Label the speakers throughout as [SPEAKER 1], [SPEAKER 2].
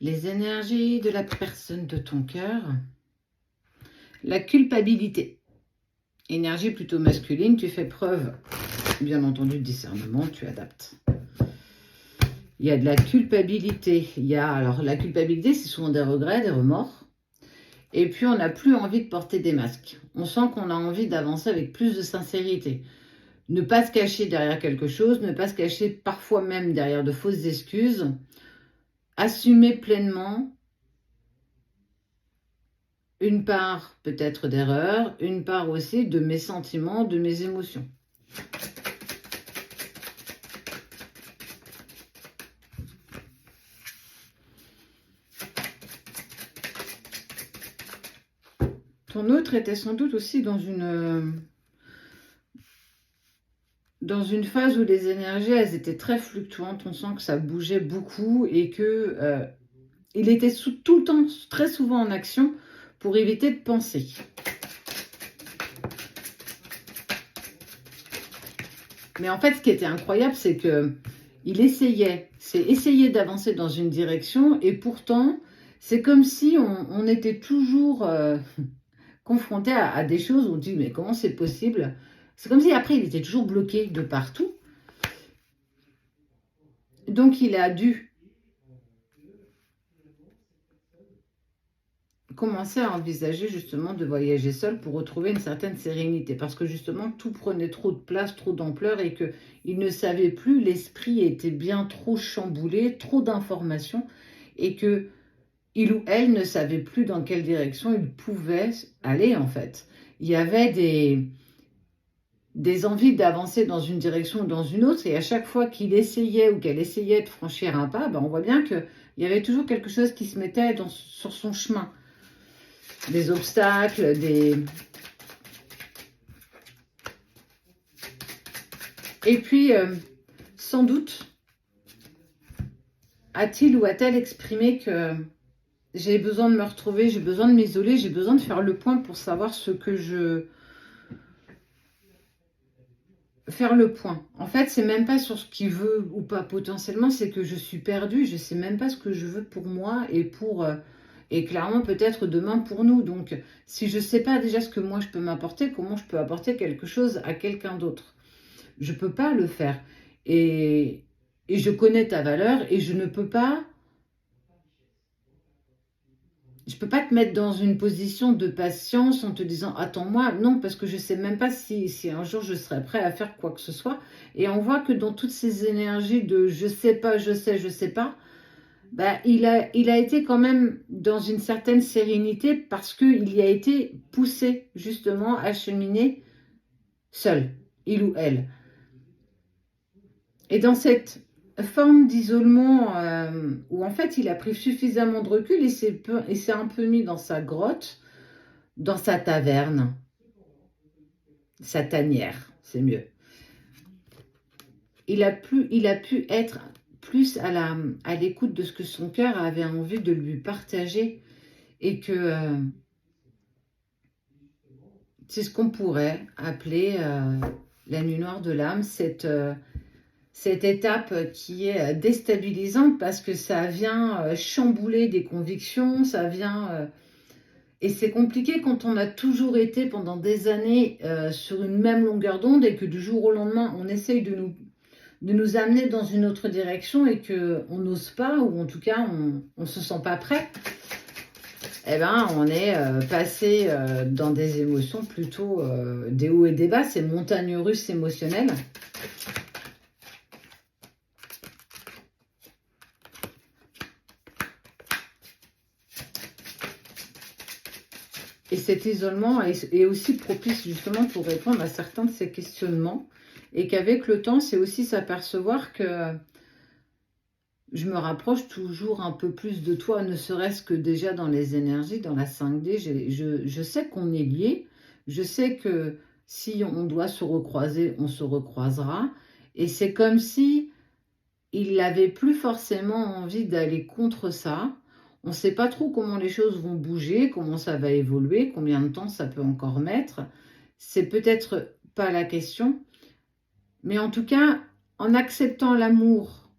[SPEAKER 1] Les énergies de la personne de ton cœur. La culpabilité. Énergie plutôt masculine, tu fais preuve, bien entendu, de discernement, tu adaptes. Il y a de la culpabilité. Alors la culpabilité, c'est souvent des regrets, des remords. Et puis, on n'a plus envie de porter des masques. On sent qu'on a envie d'avancer avec plus de sincérité. Ne pas se cacher derrière quelque chose, ne pas se cacher parfois même derrière de fausses excuses. Assumer pleinement une part peut-être d'erreur, une part aussi de mes sentiments, de mes émotions. Ton autre était sans doute aussi dans une phase où les énergies, elles étaient très fluctuantes. On sent que ça bougeait beaucoup et que il était tout le temps, très souvent en action pour éviter de penser. Mais en fait, ce qui était incroyable, c'est que il essayait d'avancer dans une direction et pourtant, c'est comme si on était toujours confronté à des choses où on dit mais comment c'est possible? C'est comme si après il était toujours bloqué de partout. Donc il a dû commencer à envisager justement de voyager seul pour retrouver une certaine sérénité. Parce que justement tout prenait trop de place, trop d'ampleur et qu'il ne savait plus, l'esprit était bien trop chamboulé, trop d'informations et que il ou elle ne savait plus dans quelle direction il pouvait aller en fait. Il y avait des envies d'avancer dans une direction ou dans une autre, et à chaque fois qu'il essayait ou qu'elle essayait de franchir un pas, on voit bien qu'il y avait toujours quelque chose qui se mettait sur son chemin. Des obstacles, Et puis, sans doute, a-t-il ou a-t-elle exprimé que j'ai besoin de me retrouver, j'ai besoin de m'isoler, j'ai besoin de faire le point pour savoir ce que je... Faire le point. En fait, c'est même pas sur ce qu'il veut ou pas potentiellement, c'est que je suis perdue, je sais même pas ce que je veux pour moi et clairement peut-être demain pour nous. Donc, si je sais pas déjà ce que moi je peux m'apporter, comment je peux apporter quelque chose à quelqu'un d'autre? Je peux pas le faire. Et je connais ta valeur et je ne peux pas... Je peux pas te mettre dans une position de patience en te disant attends-moi, non, parce que je sais même pas si un jour je serai prêt à faire quoi que ce soit. Et on voit que dans toutes ces énergies de je sais pas, je sais pas, il a été quand même dans une certaine sérénité parce qu'il y a été poussé justement à cheminer seul, il ou elle. Et dans cette forme d'isolement où en fait il a pris suffisamment de recul et s'est un peu mis dans sa grotte, dans sa taverne, sa tanière, c'est mieux. Il a pu être plus à l'écoute de ce que son cœur avait envie de lui partager et que c'est ce qu'on pourrait appeler la nuit noire de l'âme, cette étape qui est déstabilisante parce que ça vient chambouler des convictions, ça vient... et c'est compliqué quand on a toujours été pendant des années sur une même longueur d'onde et que du jour au lendemain, on essaye de nous amener dans une autre direction et qu'on n'ose pas, ou en tout cas, on ne se sent pas prêt. On est passé dans des émotions plutôt des hauts et des bas, ces montagnes russes émotionnelles. Et cet isolement est aussi propice justement pour répondre à certains de ces questionnements. Et qu'avec le temps, c'est aussi s'apercevoir que je me rapproche toujours un peu plus de toi, ne serait-ce que déjà dans les énergies, dans la 5D. Je sais qu'on est liés. Je sais que si on doit se recroiser, on se recroisera. Et c'est comme si il n'avait plus forcément envie d'aller contre ça. On ne sait pas trop comment les choses vont bouger, comment ça va évoluer, combien de temps ça peut encore mettre. C'est peut-être pas la question. Mais en tout cas, en acceptant l'amour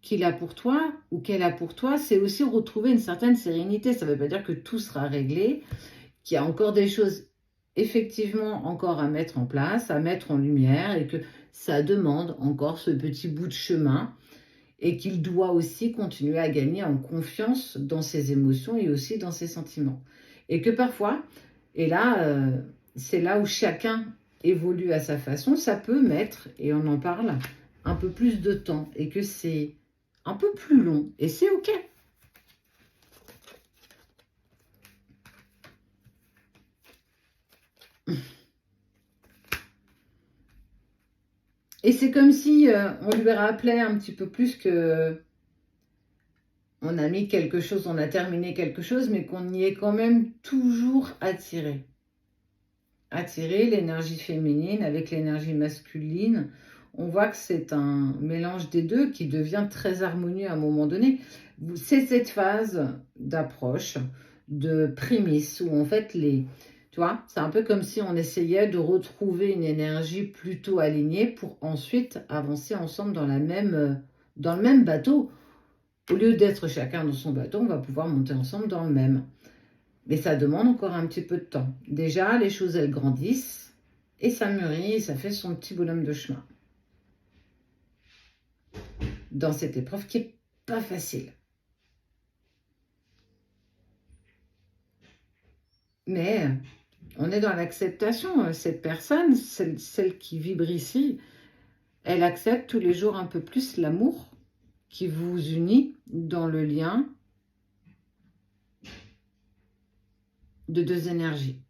[SPEAKER 1] qu'il a pour toi ou qu'elle a pour toi, c'est aussi retrouver une certaine sérénité. Ça ne veut pas dire que tout sera réglé, qu'il y a encore des choses effectivement encore à mettre en place, à mettre en lumière, et que ça demande encore ce petit bout de chemin, et qu'il doit aussi continuer à gagner en confiance dans ses émotions et aussi dans ses sentiments. Et que parfois, et là, c'est là où chacun évolue à sa façon, ça peut mettre, et on en parle, un peu plus de temps, et que c'est un peu plus long, et c'est OK. Et c'est comme si on lui rappelait un petit peu plus que on a mis quelque chose, on a terminé quelque chose, mais qu'on y est quand même toujours attiré. Attirer l'énergie féminine avec l'énergie masculine. On voit que c'est un mélange des deux qui devient très harmonieux à un moment donné. C'est cette phase d'approche, de prémisse, où en fait, tu vois, c'est un peu comme si on essayait de retrouver une énergie plutôt alignée pour ensuite avancer ensemble dans le même bateau. Au lieu d'être chacun dans son bateau, on va pouvoir monter ensemble dans le même. Mais ça demande encore un petit peu de temps. Déjà, les choses, elles grandissent et ça mûrit et ça fait son petit bonhomme de chemin. Dans cette épreuve qui n'est pas facile. Mais on est dans l'acceptation. Cette personne, celle qui vibre ici, elle accepte tous les jours un peu plus l'amour qui vous unit dans le lien de deux énergies.